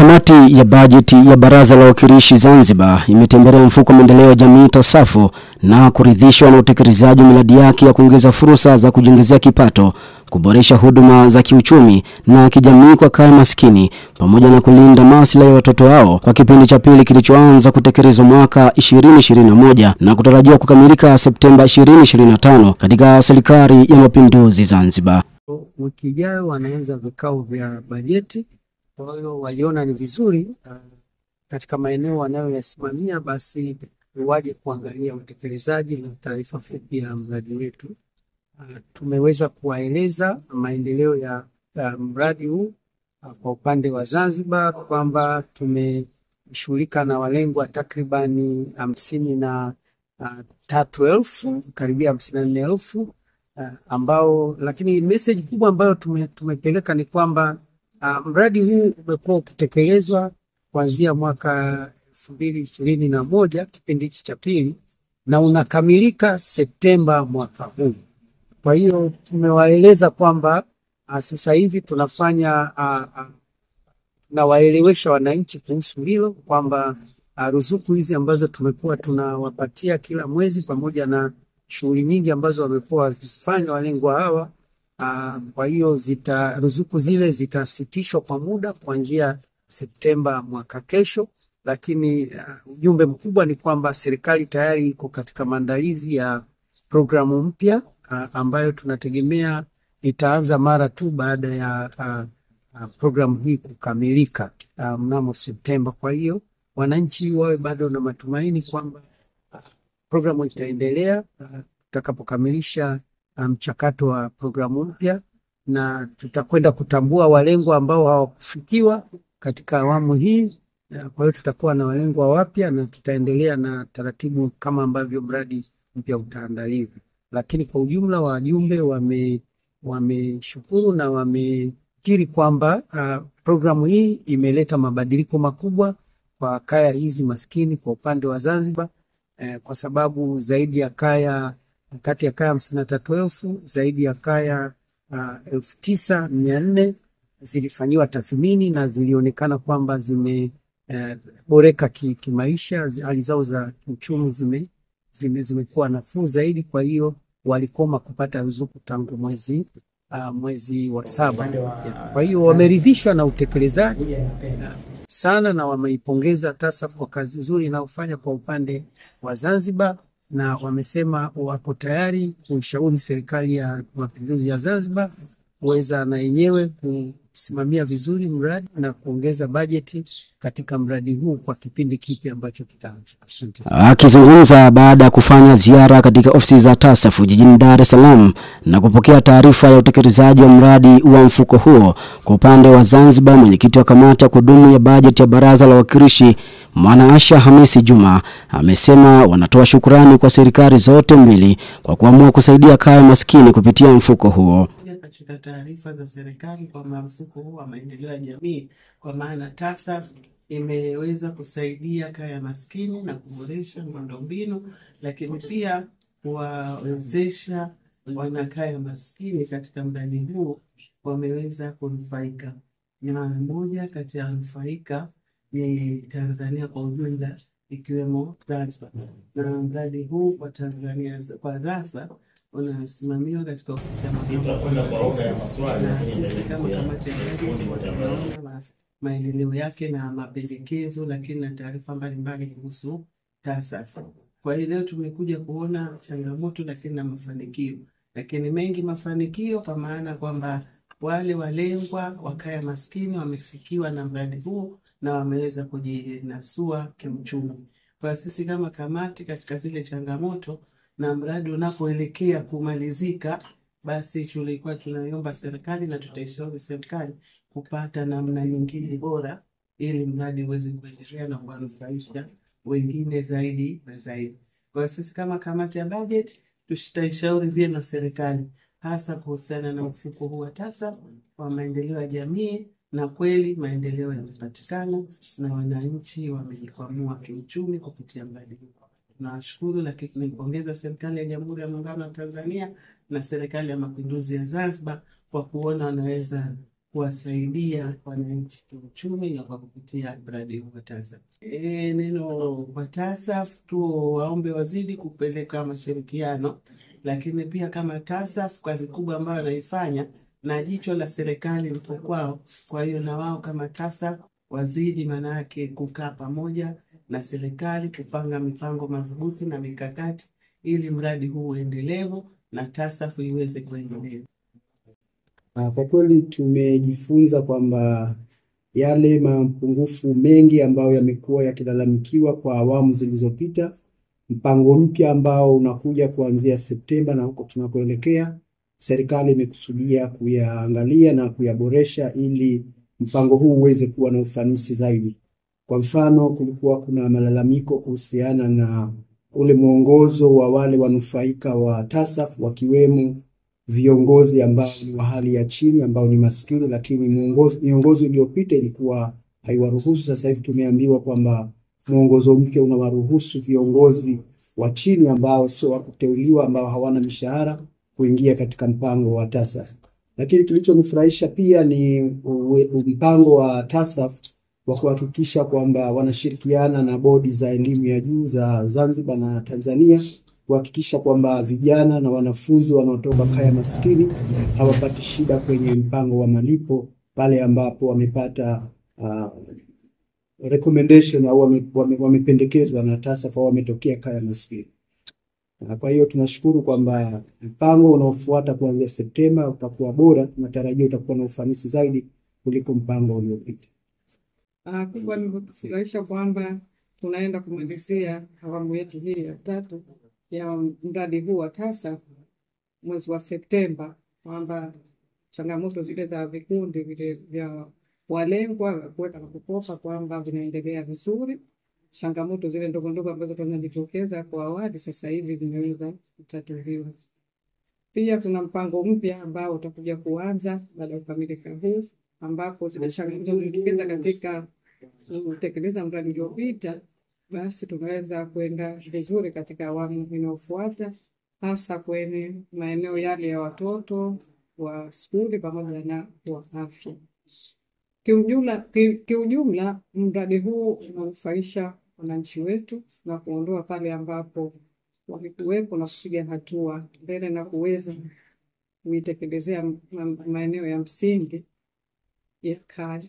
Kamati ya bajeti ya Baraza la Wawakilishi Zanzibar imetembelea mfuko wa maendeleo ya jamii TASAFU na kuridhishwa na utekelezaji wa miradi yake ya kuongeza fursa za kujiongezea kipato, kuboresha huduma za kiuchumi na kijamii kwa kaya maskini, pamoja na kulinda maslahi ya watoto wao kwa kipindi cha pili kilichoanza kutekelezwa mwaka 2021 na kutarajiwa kukamilika Septemba 2025 katika Serikali ya Mapinduzi Zanzibar. Wiki ijayo wanaanza vikao vya bajeti. Kwa hiyo waliona ni vizuri katika maeneo wanayoyasimamia basi waje kuangalia utekelezaji na taarifa fupi ya mradi wetu. Tumeweza kuwaeleza maendeleo ya mradi huu kwa upande wa Zanzibar kwamba tumeshughulika na walengwa takribani 53,000 karibia 54,000 ambao, lakini message kubwa ambayo tumepeleka ni kwamba mradi huu umekuwa ukitekelezwa kuanzia mwaka 2021 kipindi cha pili na unakamilika Septemba mwaka huu. Kwa hiyo tumewaeleza kwamba sasa hivi tunafanya na waelewesha wananchi kuhusu hilo kwamba ruzuku hizi ambazo tumekuwa tunawapatia kila mwezi pamoja na shughuli nyingi ambazo wamekuwa wakifanya walengwa hawa, kwa hiyo ruzuku zile zitasitishwa kwa muda kuanzia Septemba mwaka kesho. Lakini ujumbe mkubwa ni kwamba serikali tayari iko katika maandalizi ya programu mpya ambayo tunategemea itaanza mara tu baada ya programu hii kukamilika mnamo Septemba. Kwa hiyo wananchi wawe bado na matumaini kwamba programu itaendelea tutakapokamilisha mchakato wa programu mpya, na tutakwenda kutambua walengwa ambao hawakufikiwa katika awamu hii. Kwa hiyo tutakuwa na walengwa wapya na tutaendelea na taratibu kama ambavyo mradi mpya utaandaliwa. Lakini kwa ujumla wajumbe wameshukuru na wamekiri kwamba programu hii imeleta mabadiliko makubwa kwa kaya hizi maskini kwa upande wa Zanzibar, kwa sababu zaidi ya kaya, kati ya kaya 53,000 zaidi ya kaya 9,400 zilifanyiwa tathmini na zilionekana kwamba zimeboreka kimaisha, hali zao za uchumi zimekuwa nafuu zaidi. Kwa hiyo walikoma kupata ruzuku tangu mwezi wa 7. Kwa hiyo wameridhishwa na utekelezaji sana na wameipongeza TASAFU kwa kazi nzuri inayofanya kwa upande wa Zanzibar, na wamesema wako tayari kushauri Serikali ya Mapinduzi ya Zanzibar kuweza na yenyewe kusimamia vizuri mradi na kuongeza bajeti katika mradi huu kwa kipindi kipi ambacho kitaanza. Asante sana. Akizungumza baada ya kufanya ziara katika ofisi za TASAFU jijini Dar es Salaam na kupokea taarifa ya utekelezaji wa mradi wa mfuko huo kwa upande wa Zanzibar, mwenyekiti wa kamati ya kudumu ya bajeti ya Baraza la Wawakilishi Mwanaasha Hamisi Juma amesema wanatoa shukrani kwa serikali zote mbili kwa kuamua kusaidia kaya maskini kupitia mfuko huo. Katika taarifa za serikali kwa mfuko huu wa maendeleo ya jamii, kwa maana TASAFU imeweza kusaidia kaya maskini na kuboresha miundombinu, lakini pia kuwawezesha wanakaya maskini katika mradi huu wameweza kunufaika. Na moja kati ya wanufaika ni Tanzania kwa ujumla ikiwemo Zanzibar. Na mradi huu kwa Tanzania kwa Zanzibar unasimamiwa katika ofisi ya na sisi kama kamati ya bajeti tunaona maendeleo yake na mapendekezo, lakini na taarifa mbalimbali kuhusu TASAFU. Kwa hiyo leo tumekuja kuona changamoto lakini na mafanikio, lakini mengi mafanikio kwa maana kwamba wale walengwa wa kaya maskini wamefikiwa na mradi huu na wameweza kujinasua kiuchumi. Kwa sisi kama kamati katika zile changamoto na mradi unapoelekea kumalizika, basi tulikuwa tunaiomba serikali na tutaishauri serikali kupata namna nyingine bora ili mradi uweze kuendelea na kuwanufaisha wengine zaidi na zaidi. Kwa sisi kama kamati ya bajeti tutaishauri vyema serikali hasa kuhusiana na mfuko huu wa TASAFU wa maendeleo ya jamii, na kweli maendeleo yamepatikana na wananchi wamejikwamua kiuchumi kupitia mradi huu. Tunashukuru, lakini tunaipongeza serikali ya Jamhuri ya Muungano wa Tanzania na serikali ya Mapinduzi ya Zanzibar kwa kuona wanaweza kuwasaidia wananchi kiuchumi na kwa kupitia mradi huu wa TASAF. Neno kwa TASAF tu waombe wazidi kupeleka mashirikiano, lakini pia kama TASAF kazi kubwa ambayo anaifanya na jicho la serikali lipo kwao. Kwa hiyo na wao kama TASAF wazidi manake kukaa pamoja na serikali kupanga mipango madhubuti na mikakati ili mradi huu uendelevu na TASAF iweze kuendelea. Kwa kweli tumejifunza kwamba yale mapungufu mengi ambayo yamekuwa yakilalamikiwa kwa awamu zilizopita, mpango mpya ambao unakuja kuanzia Septemba na huko tunakoelekea, serikali imekusudia kuyaangalia na kuyaboresha ili mpango huu uweze kuwa na ufanisi zaidi. Kwa mfano, kulikuwa kuna malalamiko kuhusiana na ule mwongozo wa wale wanufaika wa TASAF wakiwemo viongozi ambao ni wa hali ya chini ambao ni maskini, lakini miongozo iliyopita ilikuwa haiwaruhusu. Sasa hivi tumeambiwa kwamba mwongozo mpya unawaruhusu viongozi wa chini ambao sio wa kuteuliwa, ambao hawana mishahara, kuingia katika mpango wa TASAF. Lakini kilichonifurahisha pia ni mpango wa TASAF wa kuhakikisha kwamba wanashirikiana na bodi za elimu ya juu za Zanzibar na Tanzania kuhakikisha kwamba vijana na wanafunzi wanaotoka kaya maskini hawapati shida kwenye mpango wa malipo pale ambapo wamepata recommendation au wamependekezwa na TASAF au wametokea kaya maskini. Kwa hiyo tunashukuru kwamba mpango unaofuata kuanzia Septemba utakuwa bora, tunatarajia utakuwa na ufanisi zaidi kuliko mpango uliopita. Kubwa nimefurahisha kwamba tunaenda kumalizia awamu yetu hii ya 3 ya mradi huu wa TASAF mwezi wa Septemba, kwamba changamoto zile za vikundi vile vya walengwa kuweka na kukopa kwamba vinaendelea vizuri. Changamoto zile ndogo ndogo ambazo tunajitokeza kwa awali sasa hivi zimeweza kutatuliwa. Pia kuna mpango mpya ambao utakuja kuanza baada ya kukamilika huu, ambapo tunashirikiana katika kutekeleza mradi uliopita, basi tunaweza kwenda vizuri katika awamu inayofuata, hasa kwenye maeneo yale ya watoto wa shule pamoja na wa afya. Kiujumla mradi huu unanufaisha wananchi wetu na kuondoa pale ambapo walikuwepo na kupiga hatua mbele na kuweza kuitekelezea maeneo ya msingi ya kaya.